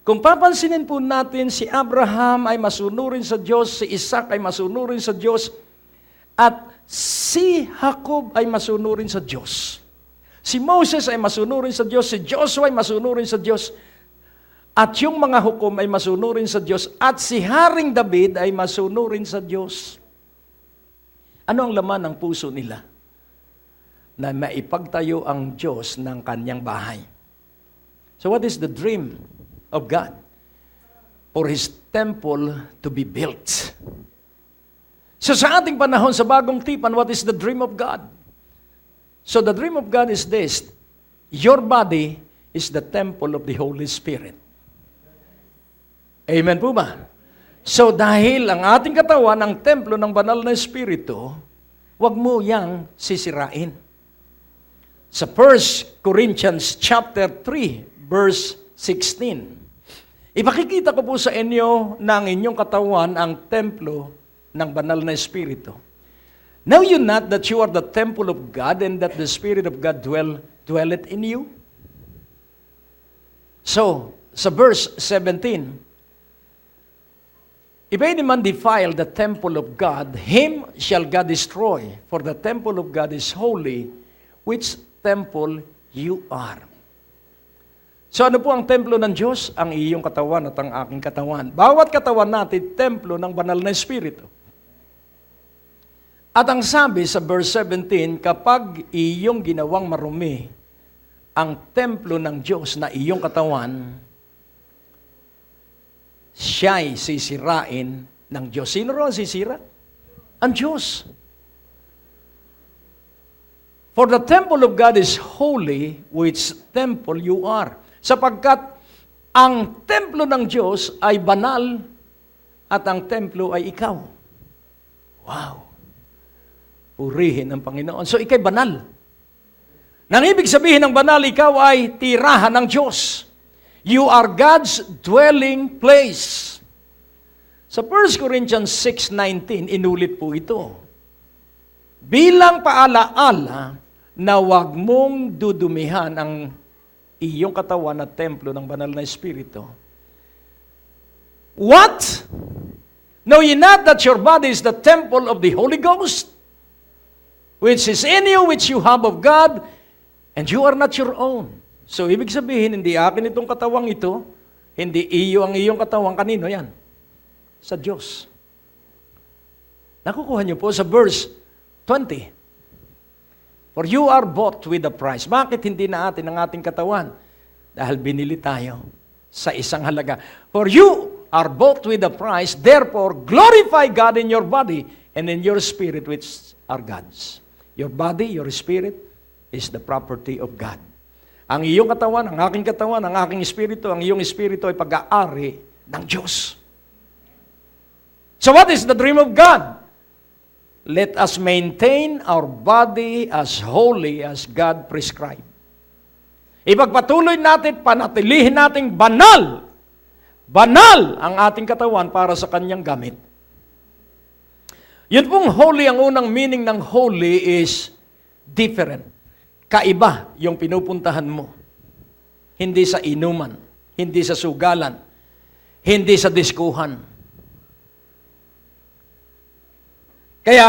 Kung papansinin po natin, si Abraham ay masunurin sa Diyos, si Isaac ay masunurin sa Diyos, at si Jacob ay masunurin sa Diyos. Si Moses ay masunurin sa Diyos, si Joshua ay masunurin sa Diyos, at yung mga hukom ay masunurin sa Diyos, at si Haring David ay masunurin sa Diyos. Ano ang laman ng puso nila? Na maipagtayo ang Diyos ng kanyang bahay. So what is the dream of God? For His temple to be built. So sa ating panahon, sa bagong tipan, what is the dream of God? So the dream of God is this: your body is the temple of the Holy Spirit. Amen po ba? So dahil ang ating katawan ang templo ng banal na Espiritu, wag mo yang sisirain. Sa 1 Corinthians chapter 3, verse 16, ipakikita ko po sa inyo na ang inyong katawan ang templo ng banal na Espiritu. Know you not that you are the temple of God and that the Spirit of God dwelleth in you? So, sa verse 17, if any man defile the temple of God, him shall God destroy, for the temple of God is holy, which temple you are. So ano po ang templo ng Diyos? Ang iyong katawan at ang aking katawan. Bawat katawan natin, templo ng banal na Espiritu. At ang sabi sa verse 17, kapag iyong ginawang marumi ang templo ng Diyos na iyong katawan, siya'y sisirain ng Diyos. Sino rin ang sisira? Ang Diyos. For the temple of God is holy, which temple you are. Sapagkat ang templo ng Diyos ay banal at ang templo ay ikaw. Wow! Purihin ang Panginoon. So, ikay banal. Nang ibig sabihin ng banal, ikaw ay tirahan ng Diyos. You are God's dwelling place. Sa 1 Corinthians 6:19, inulit po ito. Bilang paalaala na huwag mong dudumihan ang iyong katawan na templo ng banal na Espiritu. What? Know ye not that your body is the temple of the Holy Ghost, which is in you, which you have of God, and you are not your own. So, ibig sabihin, hindi akin itong katawang ito, hindi iyo ang iyong katawang. Kanino yan? Sa Diyos. Nakukuha niyo po sa verse 20. For you are bought with a price. Bakit hindi na atin ang ating katawan? Dahil binili tayo sa isang halaga. For you are bought with a price, therefore glorify God in your body and in your spirit, which are God's. Your body, your spirit, is the property of God. Ang iyong katawan, ang aking katawan, ang aking espiritu, ang iyong espiritu ay pag-aari ng Diyos. So what is the dream of God? Let us maintain our body as holy as God prescribed. Ipagpatuloy natin, panatilihin nating banal. Banal ang ating katawan para sa kanyang gamit. Yun pong holy, ang unang meaning ng holy is different. Kaiba yung pinupuntahan mo. Hindi sa inuman, hindi sa sugalan, hindi sa diskuhan. Kaya,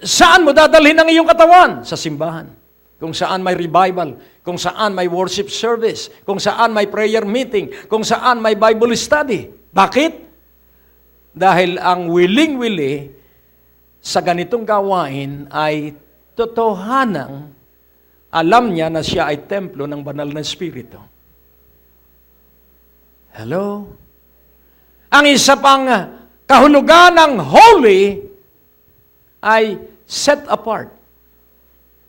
saan mo dadalhin ang iyong katawan? Sa simbahan. Kung saan may revival, kung saan may worship service, kung saan may prayer meeting, kung saan may Bible study. Bakit? Dahil ang wiling-wili sa ganitong gawain ay totohanang alam niya na siya ay templo ng banal na Espiritu. Hello? Ang isa pang kahulugan ng holy ay set apart.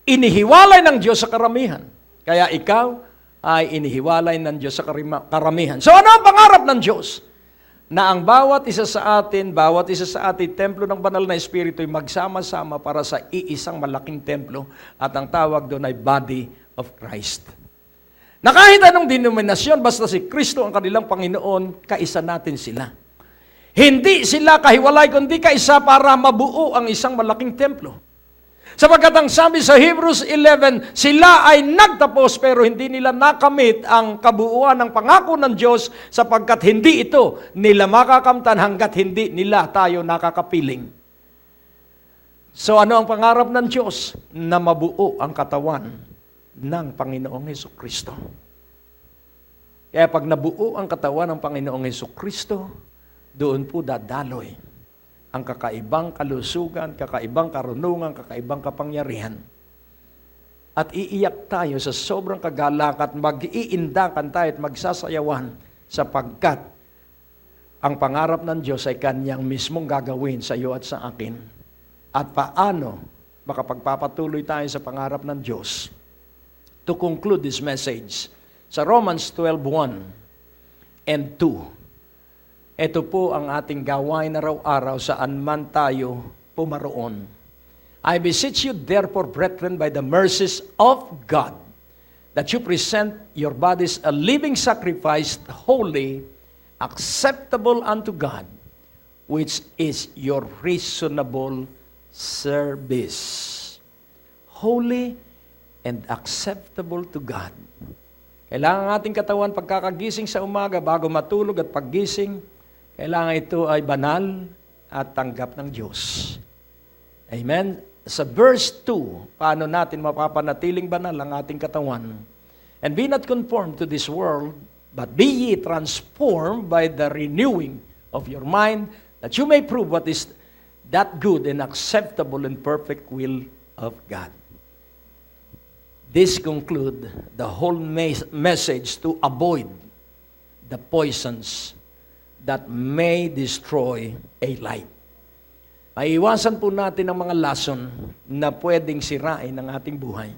Inihiwalay ng Diyos sa karamihan. Kaya ikaw ay inihiwalay ng Diyos sa karamihan. So ano ang pangarap ng Diyos? Na ang bawat isa sa atin, templo ng banal na Espiritu ay magsama-sama para sa iisang malaking templo at ang tawag doon ay body of Christ. Na kahit anong denominasyon, basta si Kristo ang kanilang Panginoon, kaisa natin sila. Hindi sila kahiwalay, kundi kaisa para mabuo ang isang malaking templo. Sapagkat ang sabi sa Hebrews 11, sila ay nagtapos pero hindi nila nakamit ang kabuuan ng pangako ng Diyos sapagkat hindi ito nila makakamtan hanggat hindi nila tayo nakakapiling. So ano ang pangarap ng Diyos? Na mabuo ang katawan ng Panginoong Hesukristo. Kaya pag nabuo ang katawan ng Panginoong Hesukristo, doon po dadaloy ang kakaibang kalusugan, kakaibang karunungan, kakaibang kapangyarihan. At iiyak tayo sa sobrang kagalakan at mag-iindakan tayo at magsasayawan sapagkat ang pangarap ng Diyos ay Kanyang mismong gagawin sa iyo at sa akin. At paano makapagpapatuloy tayo sa pangarap ng Diyos? To conclude this message, sa Romans 12:1 and 2, ito po ang ating gawain araw-araw saan man tayo pumaroon. I beseech you therefore, brethren, by the mercies of God, that you present your bodies a living sacrifice, holy, acceptable unto God, which is your reasonable service. Holy and acceptable to God. Kailangan ating katawan pagkakagising sa umaga, bago matulog at paggising, kailangan ito ay banal at tanggap ng Diyos. Amen? Sa verse 2, paano natin mapapanatiling banal ang ating katawan? And be not conformed to this world, but be ye transformed by the renewing of your mind, that you may prove what is that good and acceptable and perfect will of God. This conclude the whole message to avoid the poisons that may destroy a life. Maiiwasan po natin ang mga lason na pwedeng sirain ang ating buhay.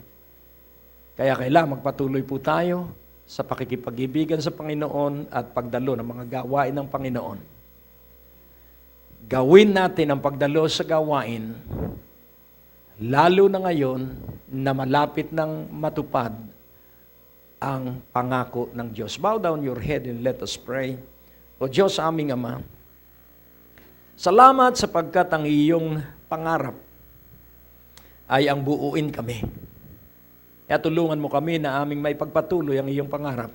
Kaya kailangan magpatuloy po tayo sa pakikipag-ibigan sa Panginoon at pagdalo ng mga gawain ng Panginoon. Gawin natin ang pagdalo sa gawain, lalo na ngayon na malapit ng matupad ang pangako ng Diyos. Bow down your head and let us pray. O Diyos aming Ama, salamat sapagkat ang iyong pangarap ay ang buuin kami. Kaya tulungan mo kami na aming may pagpatuloy ang iyong pangarap.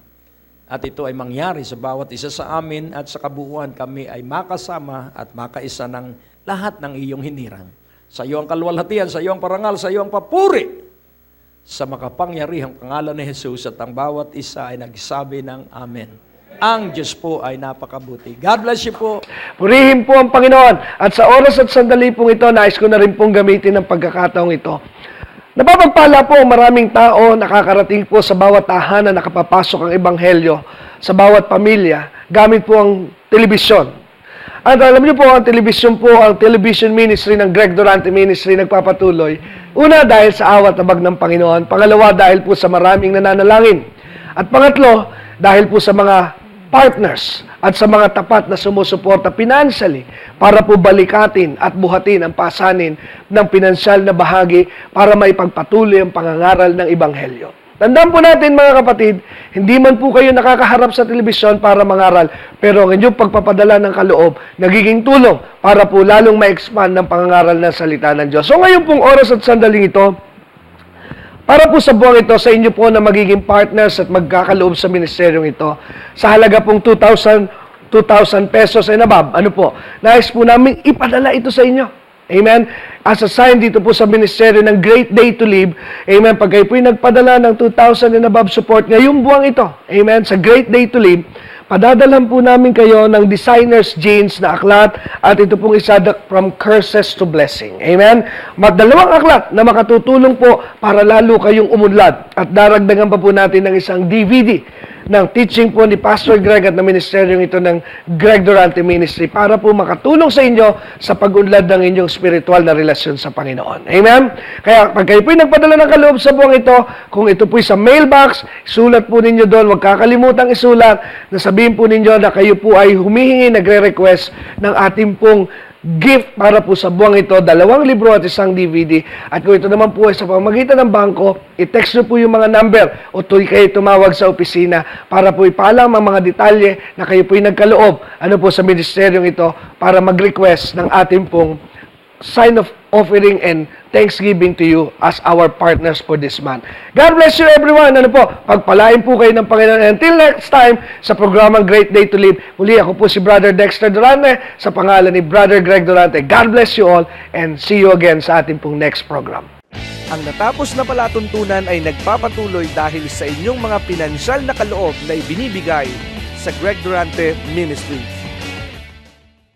At ito ay mangyari sa bawat isa sa amin at sa kabuuan kami ay makasama at makaisa ng lahat ng iyong hinirang. Sa iyo ang kalwalhatian, sa iyo ang parangal, sa iyo ang papuri. Sa makapangyarihang pangalan ni Jesus at ang bawat isa ay nagsabi ng Amen. Ang Diyos po ay napakabuti. God bless you po. Purihin po ang Panginoon. At sa oras at sandali pong ito, nais ko na rin pong gamitin ang pagkakataong ito. Napapagpala po ang maraming tao, nakakarating po sa bawat tahanan na nakapapasok ang Ebanghelyo, sa bawat pamilya, gamit po ang telebisyon. At alam niyo po, ang television ministry ng Greg Durante Ministry nagpapatuloy. Una, dahil sa awat abag ng Panginoon. Pangalawa, dahil po sa maraming nananalangin. At pangatlo, dahil po sa mga partners at sa mga tapat na sumusuporta financially para po balikatin at buhatin ang pasanin ng pinansyal na bahagi para maipagpatuloy ang pangangaral ng Ebanghelyo. Tandaan po natin mga kapatid, hindi man po kayo nakakaharap sa telebisyon para mangaral, pero ang inyong pagpapadala ng kaloob, nagiging tulong para po lalong ma-expand ng pangangaral ng salita ng Diyos. So ngayon pong oras at sandaling ito, para po sa buwang ito, sa inyo po na magiging partners at magkakaloob sa ministeryong ito, sa halaga pong 2,000 pesos and above, nais po namin ipadala ito sa inyo. Amen? As a sign dito po sa ministeryo ng Great Day to Live, amen, pag kayo po'y nagpadala ng 2,000 and above support ngayong buwang ito, amen, sa Great Day to Live, padadalhan po namin kayo ng designer's jeans na aklat at ito pong isa from curses to blessing. Amen? Dalawang aklat na makatutulong po para lalo kayong umunlad at daragdagan pa po natin ng isang DVD ng teaching po ni Pastor Greg at ng ministeryong ito ng Greg Durante Ministry para po makatulong sa inyo sa pag-unlad ng inyong spiritual na relasyon sa Panginoon. Amen? Kaya pag kayo po'y nagpadala ng kaloob sa buwang ito, kung ito po'y sa mailbox, sulat po ninyo doon, huwag kakalimutang isulat na sabihin po ninyo na kayo po ay humihingi, nagre-request ng ating pong gift para po sa buwang ito, 2 libro at isang DVD. At kung ito naman po ay sa pamamagitan ng bangko, i-text nyo po yung mga number o kayo tumawag sa opisina para po ipaalam ang mga detalye na kayo po ay nagkaloob po sa ministeryong ito para mag-request ng ating pong sign of offering and thanksgiving to you as our partners for this month. God bless you everyone. Pagpalain po kayo ng Panginoon. Until next time, sa programang Great Day to Live, muli ako po si Brother Dexter Durante sa pangalan ni Brother Greg Durante. God bless you all and see you again sa ating pong next program. Ang natapos na palatuntunan ay nagpapatuloy dahil sa inyong mga pinansyal na kaloob na ibinibigay sa Greg Durante Ministries.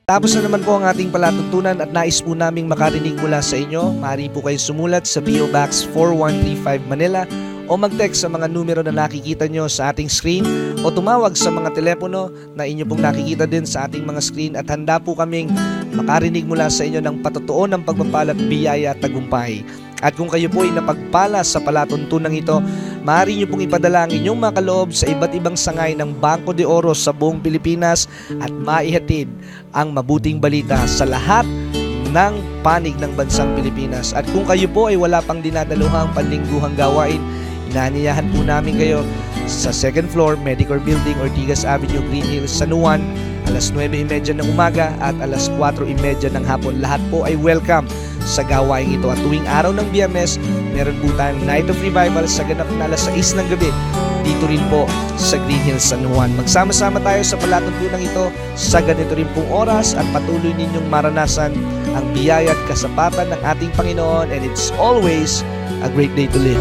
Tapos na naman po ang ating palatuntunan at nais po naming makarinig mula sa inyo. Maaari po kayo sumulat sa PO Box 4135 Manila o mag-text sa mga numero na nakikita nyo sa ating screen o tumawag sa mga telepono na inyo pong nakikita din sa ating mga screen at handa po kaming makarinig mula sa inyo ng patotoo ng pagpapala at biyaya at tagumpay. At kung kayo po ay napagpala sa palatuntunan ito, maaari nyo pong ipadala ang inyong mga kaloob sa iba't ibang sangay ng Bangko de Oro sa buong Pilipinas at maihatid ang mabuting balita sa lahat ng panig ng bansang Pilipinas. At kung kayo po ay wala pang dinadaluhang panlingguhang gawain, inaanyayahan po namin kayo sa 2nd floor, Medicor Building, Ortigas Avenue, Green Hills, San Juan, alas 9:30 ng umaga at alas 4:30 ng hapon. Lahat po ay welcome sa gawain ito. At tuwing araw ng Biyernes, meron po tayong Night of Revival sa ganap na alas 6 ng gabi dito rin po sa Green Hills, San Juan. Magsama-sama tayo sa palatuntunan ito sa ganito rin pong oras at patuloy ninyong maranasan ang biyaya at kasapatan ng ating Panginoon, and it's always a great day to live.